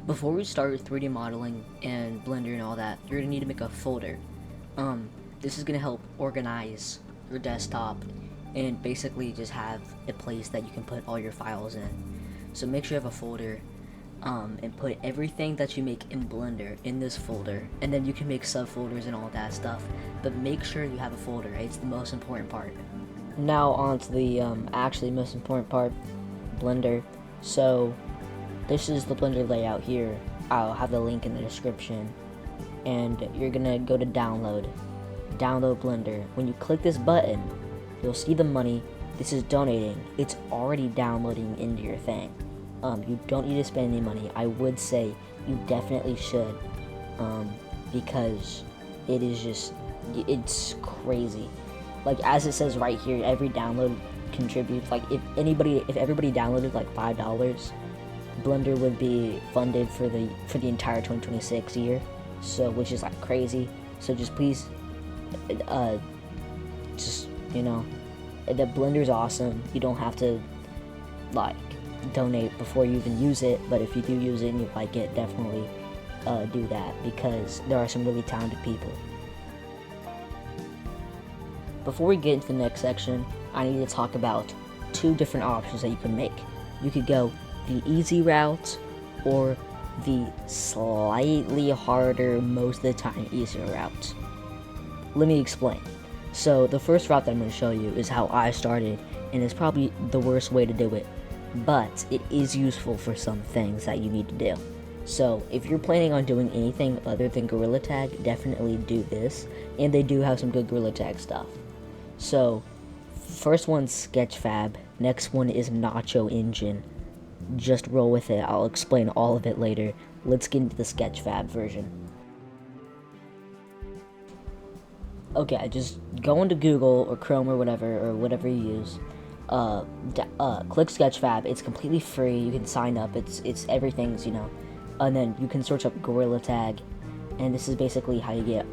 Before we start 3D modeling and Blender and all that, you're gonna need to make a folder. This is gonna help organize your desktop and basically just have a place that you can put all your files in. So make sure you have a folder, and put everything that you make in Blender in this folder, and then you can make subfolders and all that stuff. But make sure you have a folder, right? It's the most important part. Now on to the actually most important part, Blender. So this is the Blender layout here. I'll have the link in the description, and you're gonna go to download Blender. When you click this button, you'll see the money. This is donating. It's already downloading into your thing. You don't need to spend any money. I would say you definitely should, because it is just, it's crazy. Like, as it says right here, every download contributes. Like, if everybody downloaded like $5, Blender would be funded for the entire 2026 year. So, which is like crazy. So just please, just, you know, the Blender's awesome. You don't have to like donate before you even use it, but if you do use it and you like it, definitely do that, because there are some really talented people. Before we get into the next section, I need to talk about two different options that you can make. You could go the easy route or the slightly harder, most of the time easier route. Let me explain. So the first route that I'm going to show you is how I started, and it's probably the worst way to do it, but it is useful for some things that you need to do. So if you're planning on doing anything other than Gorilla Tag, definitely do this, and they do have some good Gorilla Tag stuff. So first one's sketchfab, next one is NachoEngine. Just roll with it. I'll explain all of it later. Let's get into the sketchfab version. Okay, just go into Google or Chrome or whatever you use. Click sketchfab. It's completely free. You can sign up. It's everything's, you know. And then you can search up Gorilla Tag, and this is basically how you get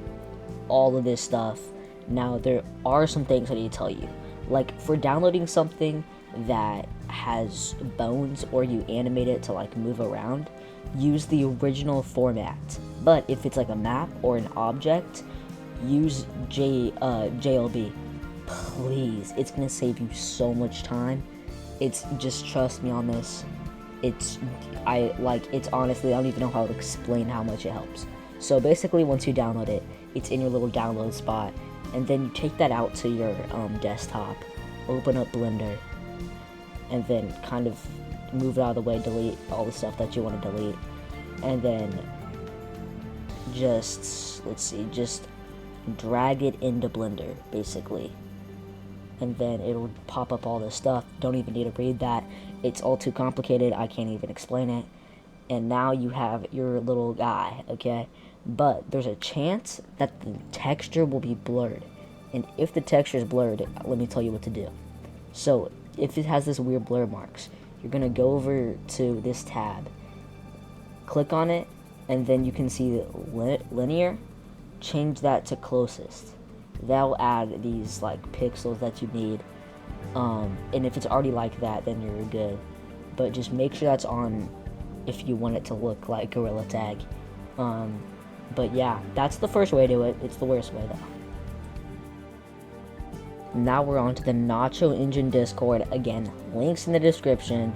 all of this stuff. Now, there are some things I need to tell you. Like, for downloading something that has bones or you animate it to like move around, use the original format. But if it's like a map or an object, use JLB. Please, it's gonna save you so much time. It's just, trust me on this. It's honestly, I don't even know how to explain how much it helps. So basically, once you download it, it's in your little download spot, and then you take that out to your desktop, open up Blender, and then kind of move it out of the way, delete all the stuff that you want to delete, and then just drag it into Blender, basically. And then it'll pop up all this stuff. Don't even need to read that. It's all too complicated. I can't even explain it. And now you have your little guy, okay? But there's a chance that the texture will be blurred. And if the texture is blurred, let me tell you what to do. So, if it has this weird blur marks, you're going to go over to this tab, click on it, and then you can see linear. Change that to closest. That'll add these like pixels that you need, and if it's already like that, then you're good. But just make sure that's on if you want it to look like Gorilla Tag. But yeah, that's the first way to do it. It's the worst way though. Now we're on to the NachoEngine Discord. Again, links in the description.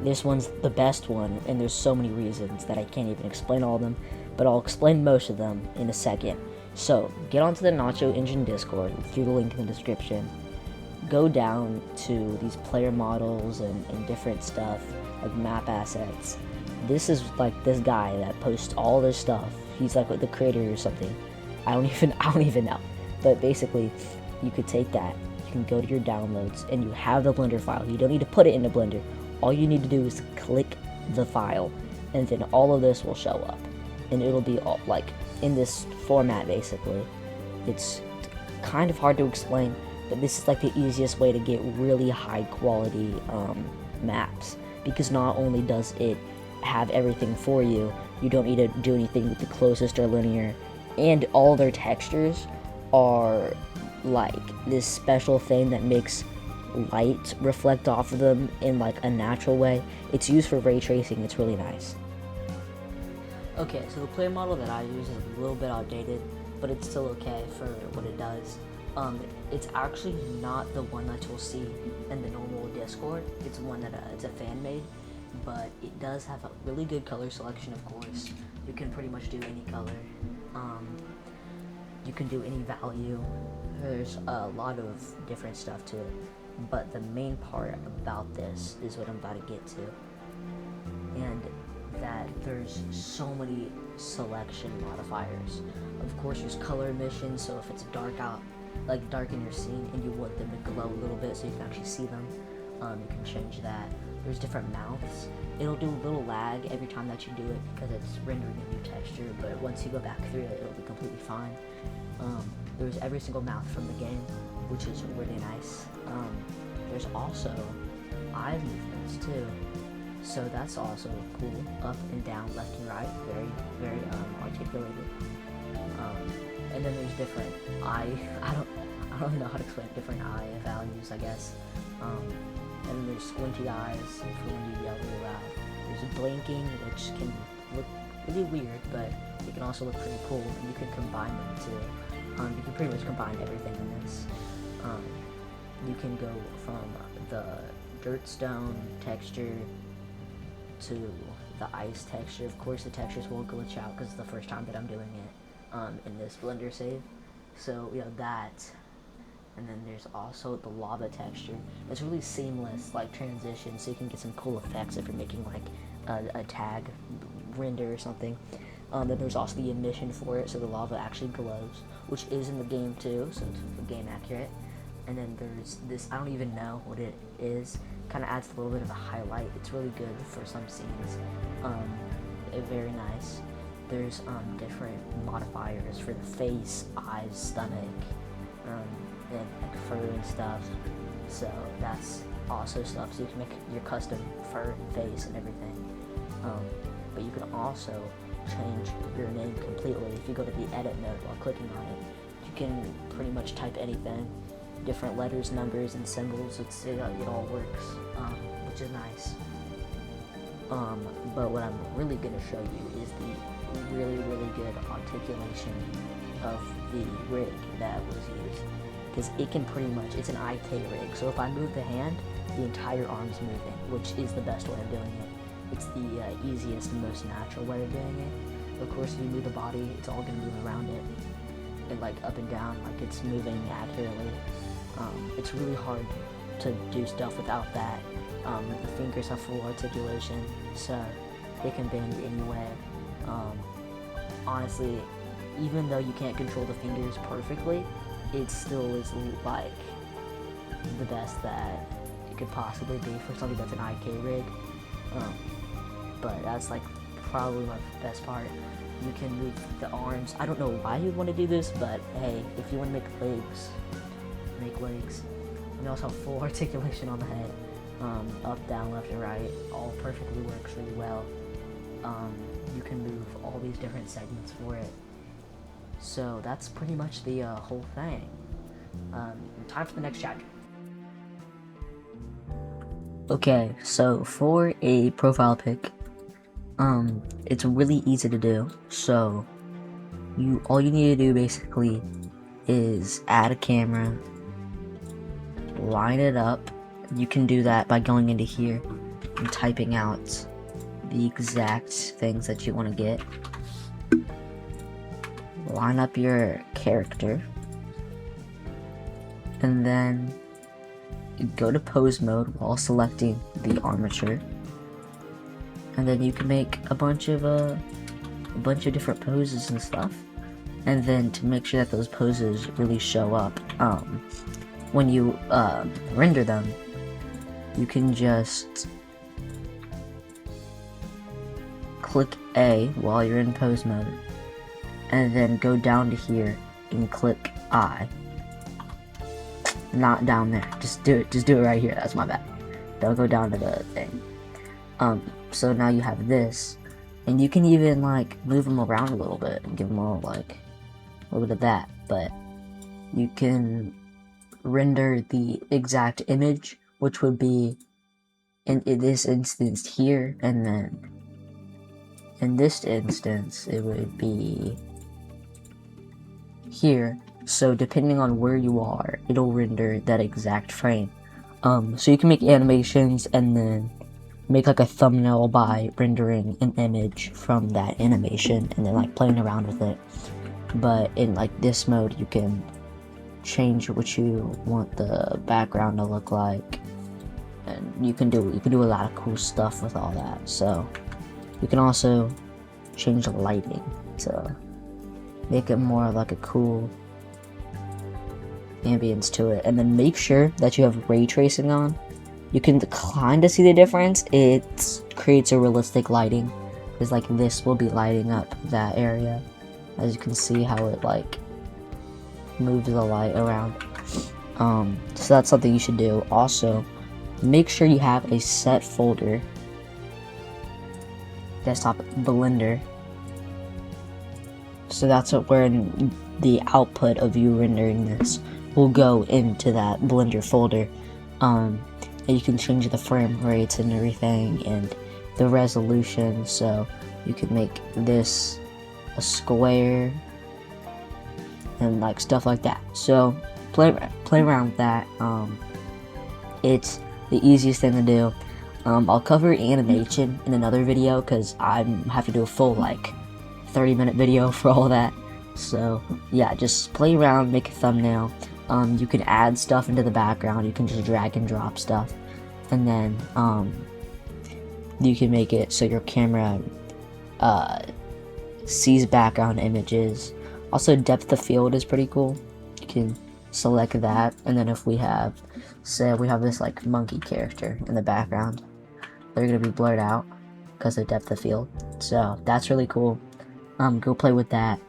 This one's the best one, and there's so many reasons that I can't even explain all of them, but I'll explain most of them in a second. So, get onto the NachoEngine Discord through the link in the description. Go down to these player models and different stuff, like map assets. This is like this guy that posts all this stuff. He's like the creator or something. I don't even know. But basically, you could take that, you can go to your downloads, and you have the Blender file. You don't need to put it into Blender. All you need to do is click the file, and then all of this will show up. And it'll be all like in this format, basically. It's kind of hard to explain, but this is like the easiest way to get really high quality maps, because not only does it have everything for you, you don't need to do anything with the closest or linear, and all their textures are like this special thing that makes light reflect off of them in like a natural way. It's used for ray tracing. It's really nice. Okay, so the player model that I use is a little bit outdated, but it's still okay for what it does. It's actually not the one that you'll see in the normal Discord. It's one that it's a fan made, but it does have a really good color selection. Of course, you can pretty much do any color. You can do any value. There's a lot of different stuff to it, but the main part about this is what I'm about to get to, and that there's so many selection modifiers. Of course, there's color emission, so if it's dark out, like dark in your scene, and you want them to glow a little bit so you can actually see them, you can change that. There's different mouths. It'll do a little lag every time that you do it because it's rendering a new texture, but once you go back through it, it'll be completely fine. There's every single mouth from the game, which is really nice. There's also eye movements too, so that's also cool. Up and down, left and right, very articulated. And then there's different eye. I don't know how to explain different eye values, I guess. And then there's squinty eyes for when you yell really loud. There's blinking, which can look really weird, but it can also look pretty cool. And you can combine them too. You can pretty much combine everything in this. You can go from the dirt stone texture to the ice texture. Of course, the textures will glitch out because it's the first time that I'm doing it in this Blender save. So we have that. And then there's also the lava texture. It's really seamless, like transition, so you can get some cool effects if you're making like a tag render or something. Then there's also the emission for it, so the lava actually glows, which is in the game too, so it's game accurate. And then there's this, I don't even know what it is, kind of adds a little bit of a highlight. It's really good for some scenes. Very nice. There's different modifiers for the face, eyes, stomach, and like fur and stuff. So that's also stuff, so you can make your custom fur, face, and everything. But you can also change your name completely. If you go to the edit mode while clicking on it, you can pretty much type anything, different letters, numbers, and symbols. It all works, which is nice. But what I'm really going to show you is the really good articulation of the rig that was used, because it can pretty much, it's an IK rig, so if I move the hand, the entire arm's moving, which is the best way of doing it. It's the easiest and most natural way of doing it. Of course, if you move the body, it's all going to move around it, and like up and down, like it's moving accurately. It's really hard to do stuff without that. The fingers have full articulation, so they can bend anyway. Honestly, even though you can't control the fingers perfectly, it still is like the best that it could possibly be for something that's an IK rig. But that's like probably my best part. You can move the arms. I don't know why you'd want to do this, but hey, if you want to make legs, make legs. You also have full articulation on the head. Up, down, left, and right, all perfectly works really well. You can move all these different segments for it. So that's pretty much the whole thing. Time for the next chapter. Okay, so for a profile pic, it's really easy to do. So all you need to do basically is add a camera, line it up. You can do that by going into here and typing out the exact things that you want to get. Line up your character, and then go to pose mode while selecting the armature, and then you can make a bunch of different poses and stuff. And then to make sure that those poses really show up when you render them, you can just click A while you're in pose mode, and then go down to here and click I. Not down there. Just do it right here. That's my bad. Don't go down to the thing. So now you have this, and you can even like move them around a little bit and give them all like a little bit of that. But you can render the exact image, which would be in this instance here, and then in this instance, it would be here. So depending on where you are, it'll render that exact frame. So you can make animations and then make like a thumbnail by rendering an image from that animation and then like playing around with it. But in like this mode, you can change what you want the background to look like, and you can do a lot of cool stuff with all that. So you can also change the lighting to make it more like a cool ambience to it, and then make sure that you have ray tracing on. You can kind of see the difference. It creates a realistic lighting, because like this will be lighting up that area, as you can see how it like moves the light around. So that's something you should do. Also, make sure you have a set folder, desktop blender, so that's where the output of you rendering this will go into that blender folder. And you can change the frame rates and everything and the resolution, so you can make this a square and like stuff like that. So play around with that. It's the easiest thing to do. I'll cover animation in another video because I have to do a full like 30-minute video for all that. So yeah, just play around, make a thumbnail. You can add stuff into the background. You can just drag and drop stuff, and then you can make it so your camera sees background images. Also, depth of field is pretty cool. You can select that, and then if we have, say we have this like monkey character in the background, they're gonna be blurred out because of depth of field. So that's really cool. Go play with that.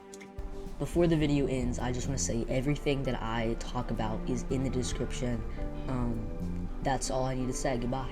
Before the video ends, I just want to say everything that I talk about is in the description. That's all I need to say. Goodbye.